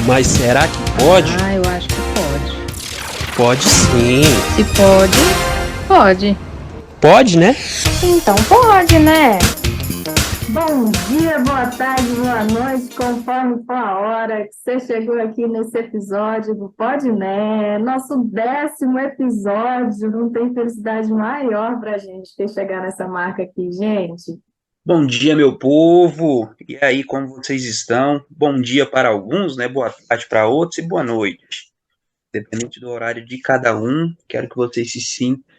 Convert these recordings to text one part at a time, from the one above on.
Mas será que pode? Ah, eu acho que pode. Pode sim. Se pode, pode. Pode, né? Então pode, né? Bom dia, boa tarde, boa noite, conforme for a hora que você chegou aqui nesse episódio do Pode Né, nosso 10º episódio. Não tem felicidade maior para a gente ter chegado nessa marca aqui, gente. Bom dia, meu povo! E aí, como vocês estão? Bom dia para alguns, né? Boa tarde para outros e boa noite. Dependente do horário de cada um, quero que vocês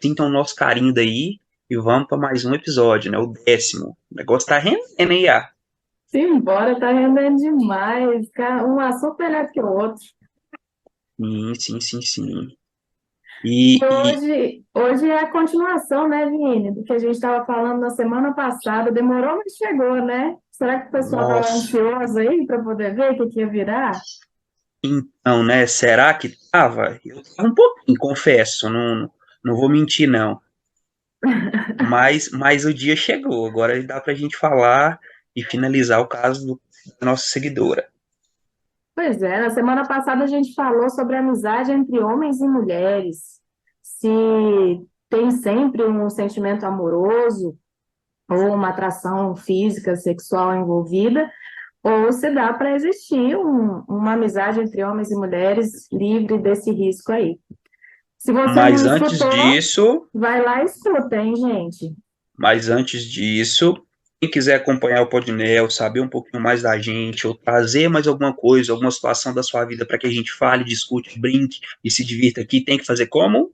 sintam o nosso carinho daí e vamos para mais um episódio, né? O 10º. O negócio tá rendendo aí, ah. Simbora, tá rendendo demais, cara, um assunto melhor que o outro. Sim. E E hoje é a continuação, né, Vini, do que a gente estava falando na semana passada. Demorou, mas chegou, né? Será que o pessoal estava nossa, ansioso aí para poder ver o que ia virar? então, né? Será que tava? Eu tava um pouquinho, confesso, não vou mentir, não. Mas o dia chegou. Agora dá pra gente falar e finalizar o caso da nossa seguidora. Pois é, na semana passada a gente falou sobre a amizade entre homens e mulheres. Se tem sempre um sentimento amoroso ou uma atração física, sexual envolvida, ou se dá para existir uma amizade entre homens e mulheres livre desse risco aí. Se você não Mas antes escutou, disso, vai lá e escuta, hein, gente? mas antes disso, quem quiser acompanhar o Podnel, saber um pouquinho mais da gente, ou trazer mais alguma coisa, alguma situação da sua vida para que a gente fale, discute, brinque e se divirta aqui, tem que fazer como?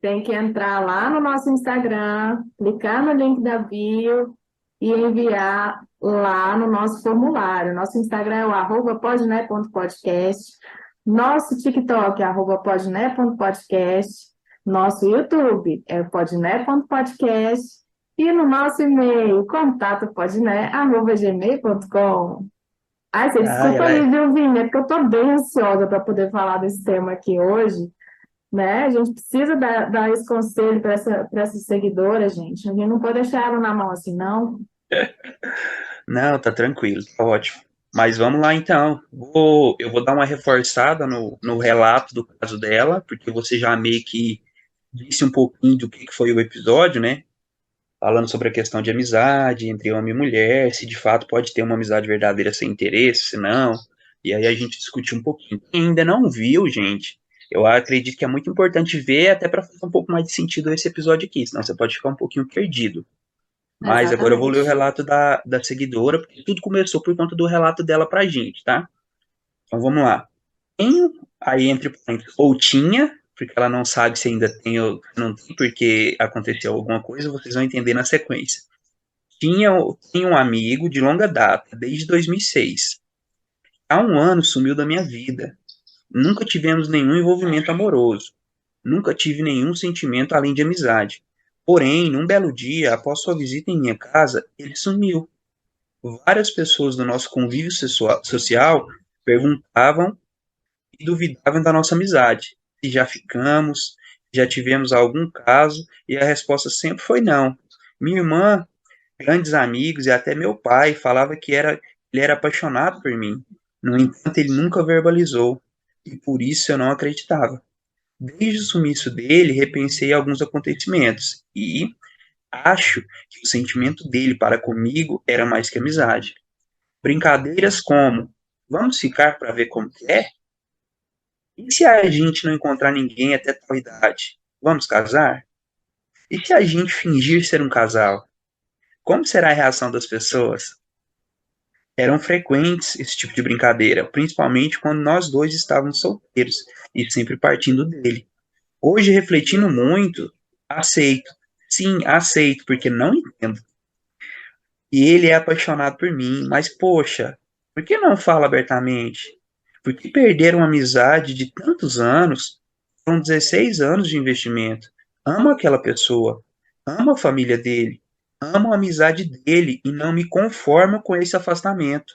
Tem que entrar lá no nosso Instagram, clicar no link da bio e enviar lá no nosso formulário. Nosso Instagram é o @podne.podcast, nosso TikTok é @podne.podcast, nosso YouTube é podne.podcast e no nosso e-mail, contato@podne.gmail.com. Ai, você Ai, desculpa ela aí, é. viu, Vini? É porque eu estou bem ansiosa para poder falar desse tema aqui hoje, né? A gente precisa dar esse conselho para essa seguidora, gente. A gente não pode deixar ela na mão assim, não. Não, tá tranquilo, tá ótimo. Mas vamos lá então. Eu vou dar uma reforçada no relato do caso dela, porque você já meio que disse um pouquinho do que foi o episódio, né? Falando sobre a questão de amizade entre homem e mulher, se de fato pode ter uma amizade verdadeira sem interesse, se não. E aí a gente discutiu um pouquinho. Quem ainda não viu, gente, eu acredito que é muito importante ver até para fazer um pouco mais de sentido esse episódio aqui, senão você pode ficar um pouquinho perdido. Mas agora eu vou ler o Exatamente. relato da seguidora, porque tudo começou por conta do relato dela pra gente, tá? Então vamos lá. Tem, aí entre parênteses, ou tinha, porque ela não sabe se ainda tem ou não tem, porque aconteceu alguma coisa, vocês vão entender na sequência. Tinha um amigo de longa data, desde 2006. Há um ano sumiu da minha vida. Nunca tivemos nenhum envolvimento amoroso. Nunca tive nenhum sentimento além de amizade. Porém, num belo dia, após sua visita em minha casa, ele sumiu. Várias pessoas do nosso convívio social perguntavam e duvidavam da nossa amizade. Se já ficamos, já tivemos algum caso, e a resposta sempre foi não. Minha irmã, grandes amigos e até meu pai falava que ele era apaixonado por mim. No entanto, ele nunca verbalizou, e por isso eu não acreditava. Desde o sumiço dele, repensei alguns acontecimentos e acho que o sentimento dele para comigo era mais que amizade. Brincadeiras como: vamos ficar para ver como que é? E se a gente não encontrar ninguém até tal idade? Vamos casar? E se a gente fingir ser um casal? Como será a reação das pessoas? Eram frequentes esse tipo de brincadeira, principalmente quando nós dois estávamos solteiros e sempre partindo dele. Hoje, refletindo muito, aceito. Sim, aceito, porque não entendo. E ele é apaixonado por mim, mas poxa, por que não fala abertamente? Por que perder uma amizade de tantos anos? Foram 16 anos de investimento. Amo aquela pessoa, amo a família dele, amo a amizade dele e não me conformo com esse afastamento.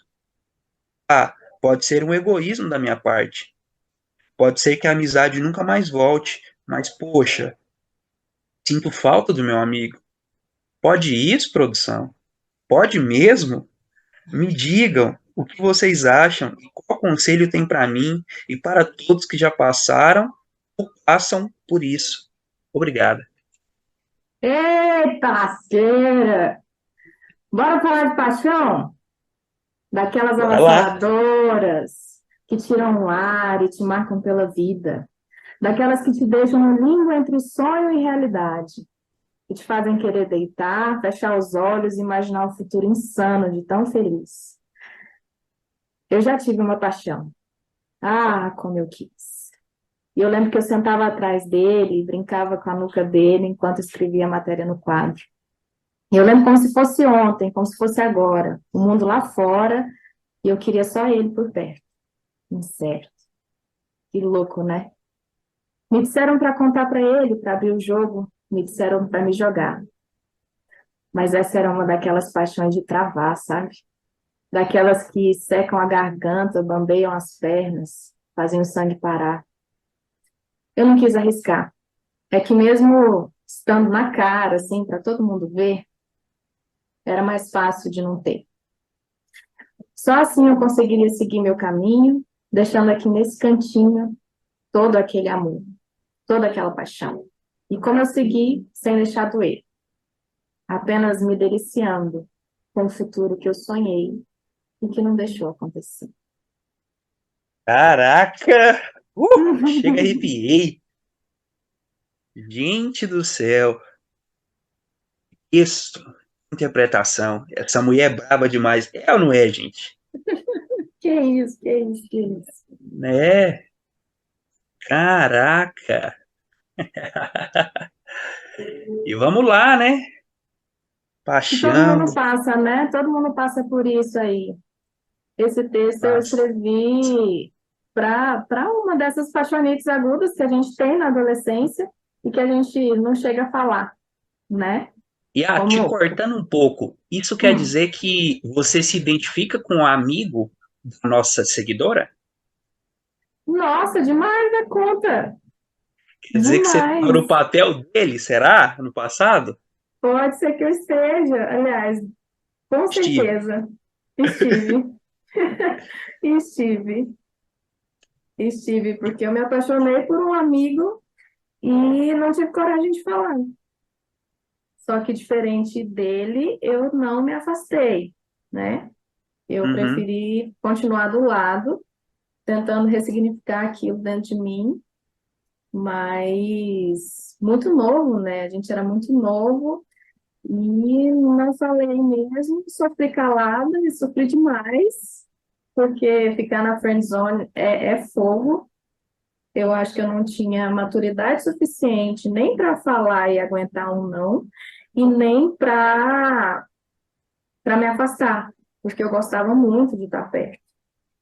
Ah, pode ser um egoísmo da minha parte. Pode ser que a amizade nunca mais volte, mas poxa, sinto falta do meu amigo. Pode isso, produção? Pode mesmo? Me digam, o que vocês acham e qual conselho tem para mim e para todos que já passaram ou passam por isso. Obrigado. Eita, lasqueira! Bora falar de paixão? Daquelas Bora lá. avassalladoras que tiram o ar e te marcam pela vida. Daquelas que te deixam no limbo entre sonho e realidade. Que te fazem querer deitar, fechar os olhos e imaginar um futuro insano de tão feliz. Eu já tive uma paixão. Ah, como eu quis. E eu lembro que eu sentava atrás dele e brincava com a nuca dele enquanto escrevia a matéria no quadro. E eu lembro como se fosse ontem, como se fosse agora. O mundo lá fora e eu queria só ele por perto. Incerto. Que louco, né? Me disseram para contar para ele, para abrir o jogo. Me disseram para me jogar. Mas essa era uma daquelas paixões de travar, sabe? Daquelas que secam a garganta, bambeiam as pernas, fazem o sangue parar. Eu não quis arriscar. É que mesmo estando na cara, assim, para todo mundo ver, era mais fácil de não ter. Só assim eu conseguiria seguir meu caminho, deixando aqui nesse cantinho todo aquele amor, toda aquela paixão. E como eu segui, sem deixar doer, apenas me deliciando com o futuro que eu sonhei e que não deixou acontecer. Caraca! Chega, arrepiei. Gente do céu. Isso, interpretação. Essa mulher é braba demais. É ou não é, gente? Que isso, que isso, que isso. Né? Caraca! E vamos lá, né? E todo Paixão. mundo passa, né? Todo mundo passa por isso aí. Esse texto eu Passa. escrevi para uma dessas paixonites agudas que a gente tem na adolescência e que a gente não chega a falar, né? E te Como, cortando um pouco, isso quer dizer que você se identifica com um amigo da nossa seguidora? nossa, demais da conta, Quer dizer que você estava no demais. papel dele, será? No passado? Pode ser que eu esteja, aliás, com Estive. certeza, estive, estive, estive, porque eu me apaixonei por um amigo e não tive coragem de falar. Só que diferente dele, eu não me afastei, né? Eu Uhum. preferi continuar do lado, tentando ressignificar aquilo dentro de mim, mas muito novo, né? A gente era muito novo e não falei mesmo, sofri calada e sofri demais, porque ficar na friend zone é fogo. Eu acho que eu não tinha maturidade suficiente nem para falar e aguentar um não, e nem para me afastar, porque eu gostava muito de estar perto.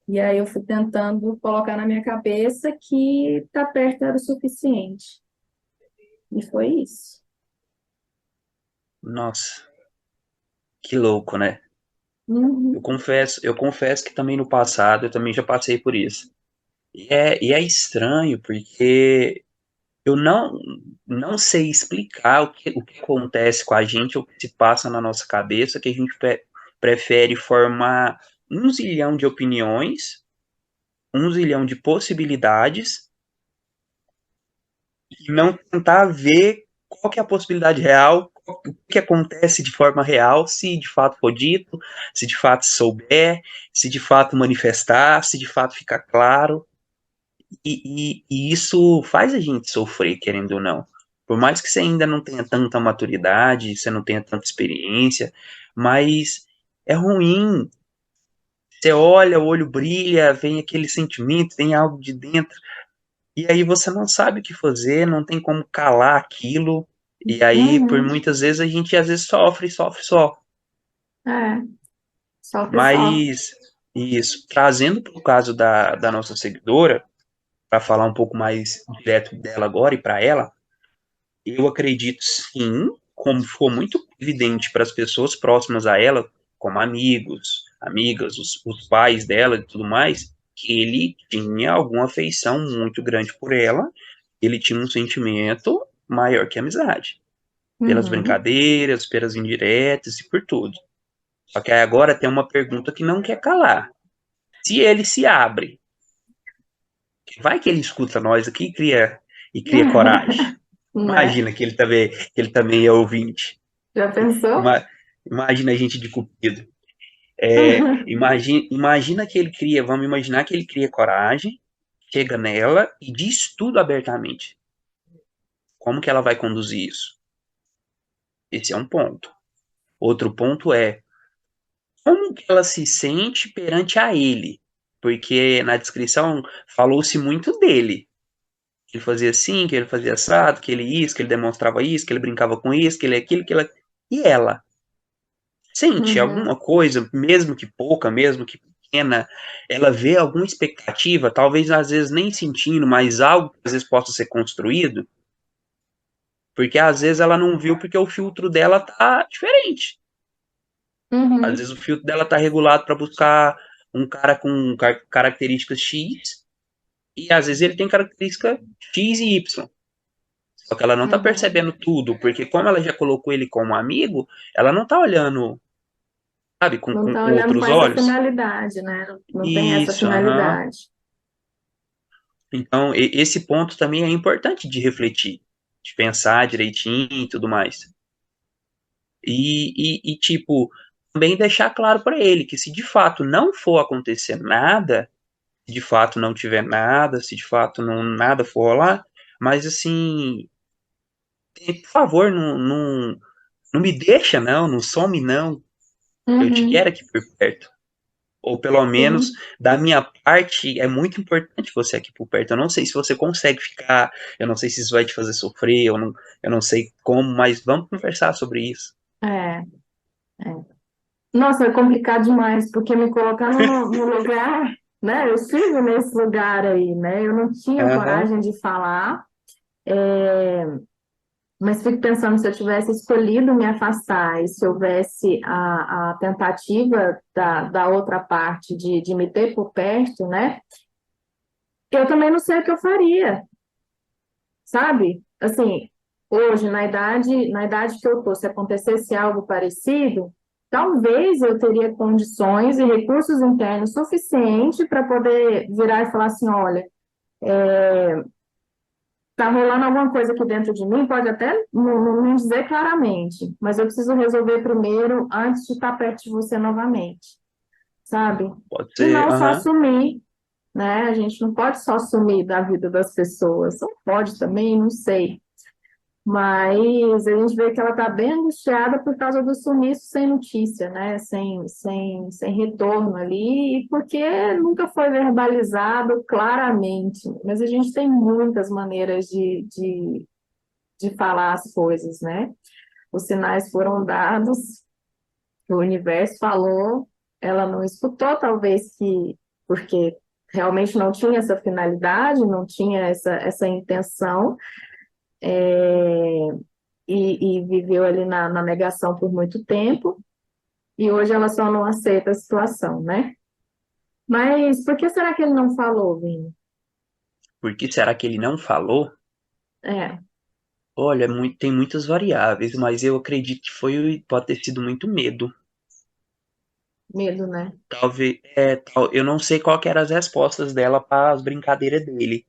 E aí eu fui tentando colocar na minha cabeça que estar perto era o suficiente. E foi isso. Nossa, que louco, né? Uhum. Eu confesso que também no passado eu também já passei por isso. E é estranho porque eu não sei explicar o que acontece com a gente, o que se passa na nossa cabeça, que a gente prefere formar um zilhão de opiniões, um zilhão de possibilidades e não tentar ver qual que é a possibilidade real, o que acontece de forma real, se de fato for dito, se de fato souber, se de fato manifestar, se de fato ficar claro. E isso faz a gente sofrer, querendo ou não. Por mais que você ainda não tenha tanta maturidade, você não tenha tanta experiência, mas é ruim. Você olha, o olho brilha, vem aquele sentimento, vem algo de dentro, e aí você não sabe o que fazer, não tem como calar aquilo, e aí por Uhum. muitas vezes a gente às vezes sofre, sofre só. É, sofre, sofre. Mas isso, trazendo para o caso da nossa seguidora, para falar um pouco mais direto dela agora e para ela, eu acredito sim, como ficou muito evidente para as pessoas próximas a ela, como amigos, amigas, os pais dela e tudo mais, que ele tinha alguma afeição muito grande por ela, ele tinha um sentimento maior que amizade, pelas Uhum. brincadeiras, pelas indiretas e por tudo. Só que aí agora tem uma pergunta que não quer calar. Se ele se abre, vai que ele escuta nós aqui e cria coragem. Né? Imagina que ele também é ouvinte. Já pensou? Ima- Imagina a gente de Cupido. Imagina que ele cria, vamos imaginar que ele cria coragem, chega nela e diz tudo abertamente. Como que ela vai conduzir isso? Esse é um ponto. Outro ponto é como que ela se sente perante a ele? Porque na descrição falou-se muito dele. Que ele fazia assim, que ele fazia assado, que ele isso, que ele demonstrava isso, que ele brincava com isso, que ele aquilo, que ela. E ela? Sente Uhum. alguma coisa, mesmo que pouca, mesmo que pequena, ela vê alguma expectativa, talvez às vezes nem sentindo, mas algo que às vezes possa ser construído, porque às vezes ela não viu porque o filtro dela tá diferente. Às Uhum. vezes o filtro dela tá regulado para buscar um cara com características X, e às vezes ele tem característica X e Y. Só que ela não tá Uhum. percebendo tudo, porque como ela já colocou ele como amigo, ela não tá olhando, sabe, com, Não com, está com olhando com outros essa olhos. finalidade, né? Não tem essa Isso, aham. finalidade. Então, esse ponto também é importante de refletir, de pensar direitinho e tudo mais. Tipo, também deixar claro para ele que se de fato não for acontecer nada, se de fato não tiver nada, se de fato não, nada for rolar, mas assim, por favor, não me deixa não some não, eu te quero Uhum. aqui por perto. Ou pelo menos, Sim. da minha parte, é muito importante você aqui por perto. Eu não sei se você consegue ficar, eu não sei se isso vai te fazer sofrer, eu não sei como, mas vamos conversar sobre isso. É, é. Nossa, é complicado demais, porque me colocar no lugar, né? Eu estive nesse lugar aí, né? Eu não tinha Aham, coragem de falar, mas fico pensando se eu tivesse escolhido me afastar e se houvesse a tentativa da outra parte de me ter por perto, né? Eu também não sei o que eu faria, sabe? Assim, hoje, na idade que eu tô, se acontecesse algo parecido, talvez eu teria condições e recursos internos suficientes para poder virar e falar assim, olha, tá rolando alguma coisa aqui dentro de mim, pode até não dizer claramente, mas eu preciso resolver primeiro antes de estar perto de você novamente, sabe? pode E ser, não só aham, sumir, né? A gente não pode só sumir da vida das pessoas, ou pode também, não sei. Mas a gente vê que ela está bem angustiada por causa do sumiço sem notícia, né? Sem retorno ali, e porque nunca foi verbalizado claramente. Mas a gente tem muitas maneiras de falar as coisas, né? Os sinais foram dados, o universo falou, ela não escutou, talvez que porque realmente não tinha essa finalidade, não tinha essa intenção, e viveu ali na negação por muito tempo, e hoje ela só não aceita a situação, né? Mas por que será que ele não falou, Vini? por que será que ele não falou? É, Olha, tem muitas variáveis, mas eu acredito que pode ter sido muito medo. medo, né? Talvez, eu não sei qual que eram as respostas dela para as brincadeiras dele,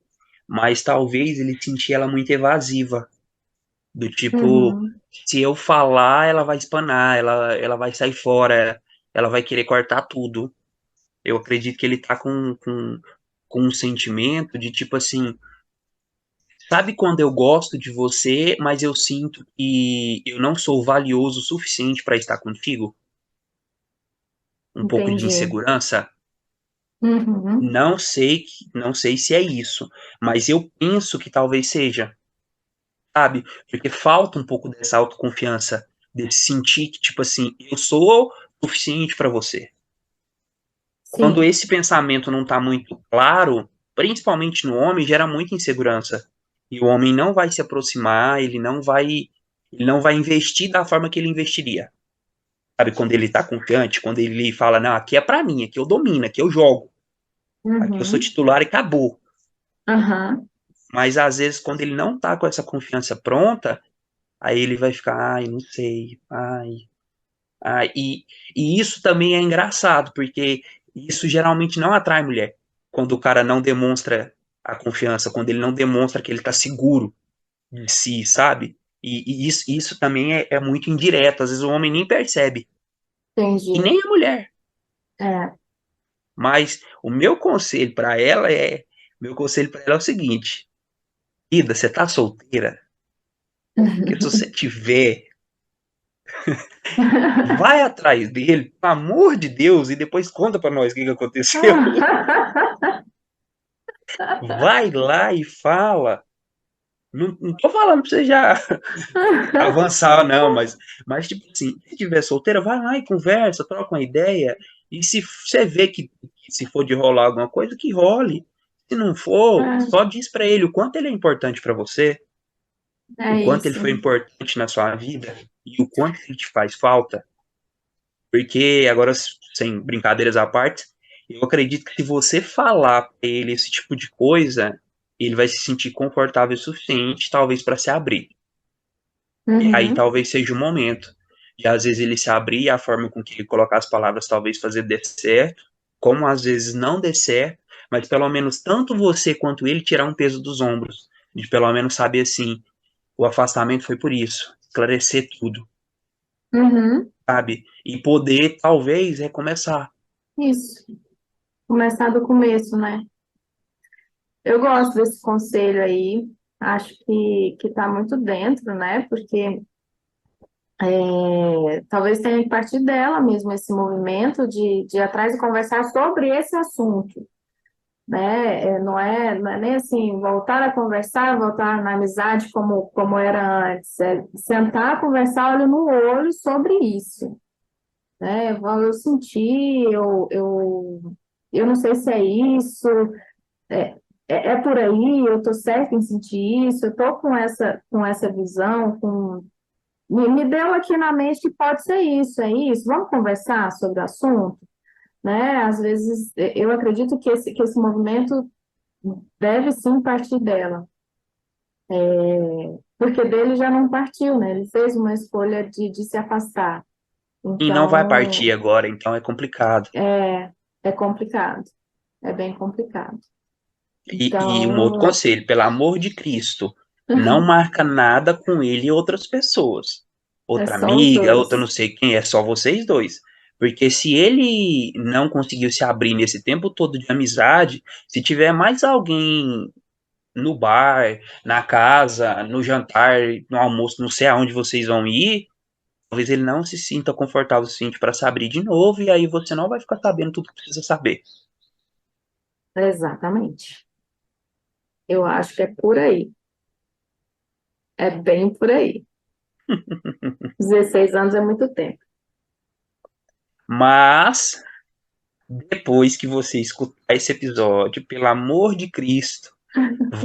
mas talvez ele sentia ela muito evasiva. Do tipo, Uhum, se eu falar, ela vai espanar, ela vai sair fora, ela vai querer cortar tudo. Eu acredito que ele tá com um sentimento de tipo assim, sabe quando eu gosto de você, mas eu sinto que eu não sou valioso o suficiente para estar contigo? Um pouco de entendi. insegurança? Uhum, Não sei se é isso, mas eu penso que talvez seja, sabe? Porque falta um pouco dessa autoconfiança, de sentir que, tipo assim, eu sou suficiente para você. Quando sim, esse pensamento não tá muito claro, principalmente no homem, gera muita insegurança. E o homem não vai se aproximar, ele não vai investir da forma que ele investiria. Sabe, quando ele tá confiante, quando ele fala, não, aqui é pra mim, aqui eu domino, aqui eu jogo, aqui eu sou uhum, titular e acabou. aham, Mas às vezes, quando ele não tá com essa confiança pronta, aí ele vai ficar, ai, não sei, ai. E isso também é engraçado, porque E isso geralmente não atrai mulher. Quando o cara não demonstra a confiança, quando ele não demonstra que ele tá seguro de si, sabe? E isso também é muito indireto. Às vezes o homem nem percebe. E Entendi. nem a mulher. É. Mas o meu conselho para ela é o seguinte: Ida, você tá solteira? Porque se você tiver, vai atrás dele, pelo amor de Deus, e depois conta para nós o que aconteceu. Vai lá e fala. Não tô falando pra você já avançar, não, mas tipo assim, se tiver solteira, vai lá e conversa, troca uma ideia. E se você vê que se for de rolar alguma coisa, que role. Se não for, só diz pra ele o quanto ele é importante pra você, o É quanto ele isso. foi importante na sua vida e o quanto ele te faz falta. Porque, agora, sem brincadeiras à parte, eu acredito que se você falar pra ele esse tipo de coisa, ele vai se sentir confortável o suficiente, talvez, para se abrir. E aí Uhum. talvez seja o momento de, às vezes, ele se abrir e a forma com que ele colocar as palavras talvez fazer dê certo, como às vezes não dê certo, mas pelo menos tanto você quanto ele tirar um peso dos ombros, de pelo menos saber assim, o afastamento foi por isso, esclarecer tudo, Uhum. sabe? E poder, talvez, recomeçar. Isso. Começar do começo, né? Eu gosto desse conselho aí. Acho que tá muito dentro, né? Porque talvez tenha que partir dela mesmo esse movimento de ir atrás e conversar sobre esse assunto, né? Não é nem assim, voltar a conversar, voltar na amizade como era antes. É sentar, conversar olho no olho sobre isso, né? Eu senti, eu não sei se é isso, é, é por aí, eu tô certa em sentir isso, eu tô com essa visão, me deu aqui na mente que pode ser isso, é isso, vamos conversar sobre o assunto, né? Às vezes, eu acredito que esse movimento deve sim partir dela, porque dele já não partiu, né? Ele fez uma escolha de se afastar. E não vai Então, partir agora, então é complicado. é complicado, é bem complicado. E um outro Então, conselho, pelo amor de Cristo, não marca nada com ele e outras pessoas. é Outra só os amiga, outra não dois. sei quem, é só vocês dois. Porque se ele não conseguiu se abrir nesse tempo todo de amizade, se tiver mais alguém no bar, na casa, no jantar, no almoço, não sei aonde vocês vão ir, talvez ele não se sinta confortável o suficiente para se abrir de novo, e aí você não vai ficar sabendo tudo que precisa saber. Exatamente. Eu acho que é por aí. É bem por aí. 16 anos é muito tempo. Mas depois que você escutar esse episódio, pelo amor de Cristo,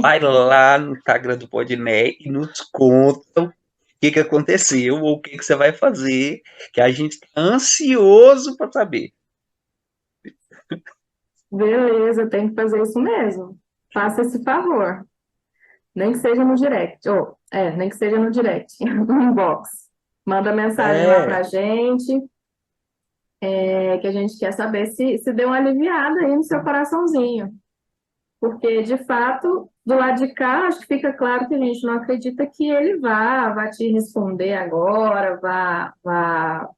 vai lá no Instagram do Podné e nos conta o que aconteceu ou o que você vai fazer, que a gente está ansioso para saber. Beleza, tem que fazer isso mesmo. Faça esse favor. Nem que seja no direct. Nem que seja no direct, no inbox. Manda mensagem lá pra É, gente, que a gente quer saber se deu uma aliviada aí no seu coraçãozinho. Porque, de fato, do lado de cá, acho que fica claro que a gente não acredita que ele vá te responder agora, vá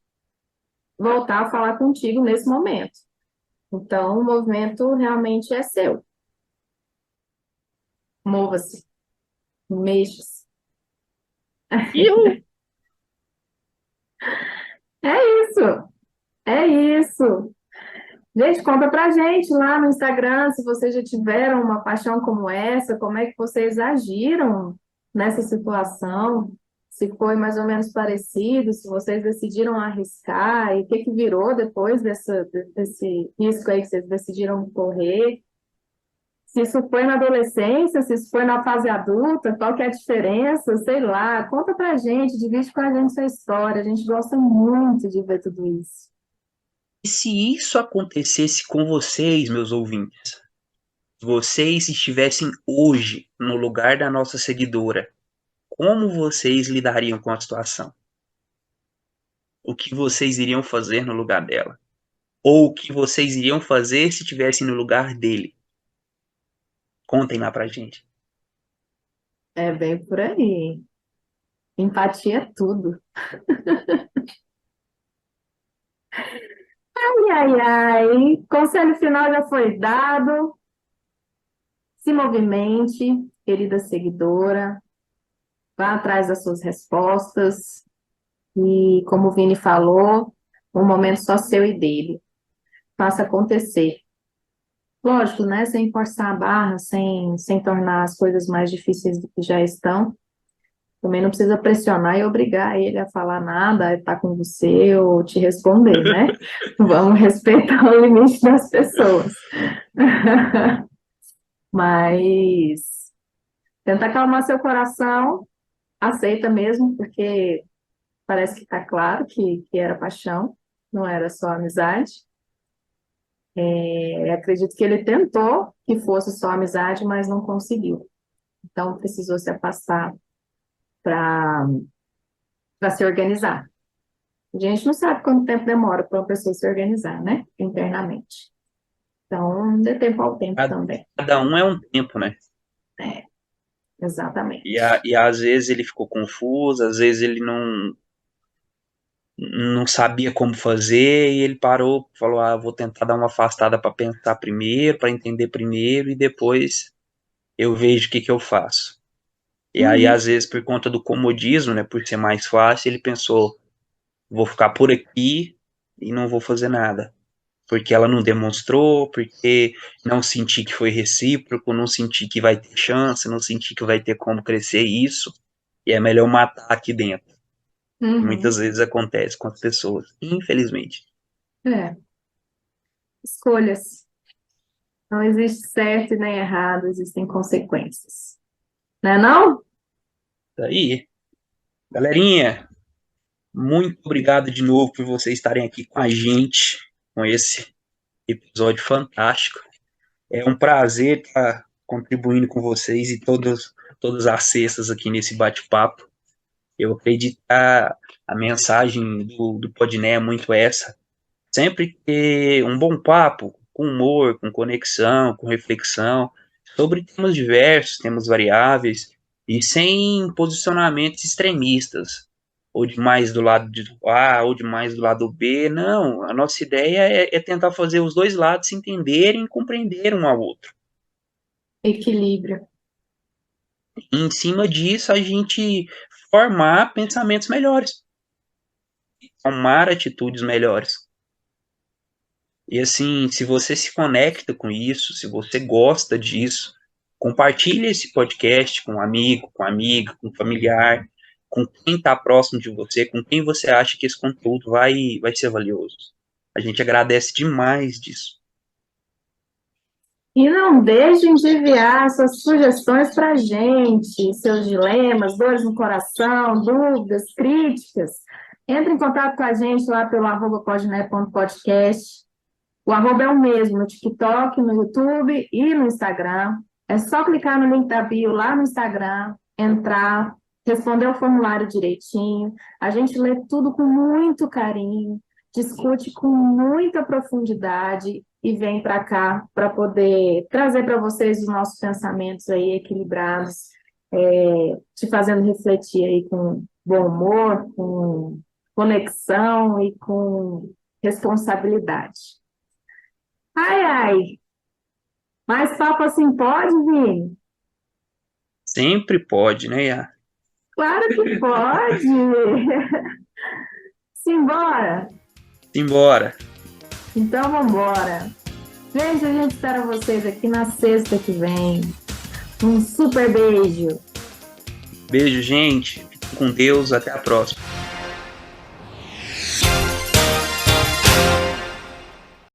voltar a falar contigo nesse momento. Então, o movimento realmente é seu. Mova-se, mexa-se. eu, É isso, é isso. Gente, conta pra gente lá no Instagram se vocês já tiveram uma paixão como essa, como é que vocês agiram nessa situação, se foi mais ou menos parecido, se vocês decidiram arriscar e o que que virou depois desse risco aí que vocês decidiram correr. Se isso foi na adolescência, se isso foi na fase adulta, qual que é a diferença, sei lá. Conta pra gente, divide com a gente sua história. A gente gosta muito de ver tudo isso. e se isso acontecesse com vocês, meus ouvintes, se vocês estivessem hoje no lugar da nossa seguidora, como vocês lidariam com a situação? O que vocês iriam fazer no lugar dela? Ou o que vocês iriam fazer se estivessem no lugar dele? Contem lá pra gente. É bem por aí. Empatia é tudo. Ai, ai, ai. Conselho final já foi dado. Se movimente, querida seguidora. Vá atrás das suas respostas. E, como o Vini falou, um momento só seu e dele. Faça acontecer. Lógico, né? Sem forçar a barra, sem tornar as coisas mais difíceis do que já estão. Também não precisa pressionar e obrigar ele a falar nada, a estar com você ou te responder, né? Vamos respeitar o limite das pessoas. Mas tenta acalmar seu coração, aceita mesmo, porque parece que está claro que era paixão, não era só amizade. Acredito que ele tentou que fosse só amizade, mas não conseguiu. Então precisou se afastar para se organizar. A gente não sabe quanto tempo demora para uma pessoa se organizar, né? Internamente. Então, dê tempo ao tempo também. Cada um é um tempo, né? Exatamente. E às vezes ele ficou confuso, às vezes ele não sabia como fazer, e ele parou, falou, vou tentar dar uma afastada para pensar primeiro, para entender primeiro, e depois eu vejo o que eu faço. E aí, às vezes, por conta do comodismo, né, por ser mais fácil, ele pensou, vou ficar por aqui e não vou fazer nada. Porque ela não demonstrou, porque não senti que foi recíproco, não senti que vai ter chance, não senti que vai ter como crescer isso, e é melhor matar aqui dentro. Muitas vezes acontece com as pessoas, infelizmente. Escolhas. Não existe certo e nem errado, existem consequências. Não é não? Aí, galerinha, muito obrigado de novo por vocês estarem aqui com a gente, com esse episódio fantástico. É um prazer estar contribuindo com vocês e todas as sextas aqui nesse bate-papo. Eu acredito que a mensagem do Podné é muito essa. Sempre ter um bom papo, com humor, com conexão, com reflexão, sobre temas diversos, temas variáveis, e sem posicionamentos extremistas, ou de mais do lado do A, ou de mais do lado B. Não, a nossa ideia é tentar fazer os dois lados se entenderem e compreender um ao outro. Equilíbrio. E em cima disso, a gente formar pensamentos melhores, tomar atitudes melhores. E assim, se você se conecta com isso, se você gosta disso, compartilhe esse podcast com um amigo, com amiga, com familiar, com quem está próximo de você, com quem você acha que esse conteúdo vai ser valioso. A gente agradece demais disso. E não deixem de enviar suas sugestões para a gente, seus dilemas, dores no coração, dúvidas, críticas. Entre em contato com a gente lá pelo @podné.podcast. O arroba é o mesmo no TikTok, no YouTube e no Instagram. É só clicar no link da bio lá no Instagram, entrar, responder o formulário direitinho. A gente lê tudo com muito carinho, discute com muita profundidade e vem para cá para poder trazer para vocês os nossos pensamentos aí equilibrados, te fazendo refletir aí com bom humor, com conexão e com responsabilidade. Ai, ai. Mais papo assim pode, Vini? Sempre pode, né, Iá? Claro que pode. Simbora. Simbora. Então, vambora. Gente, a gente espera vocês aqui na sexta que vem. Um super beijo. Beijo, gente. Fiquem com Deus. Até a próxima.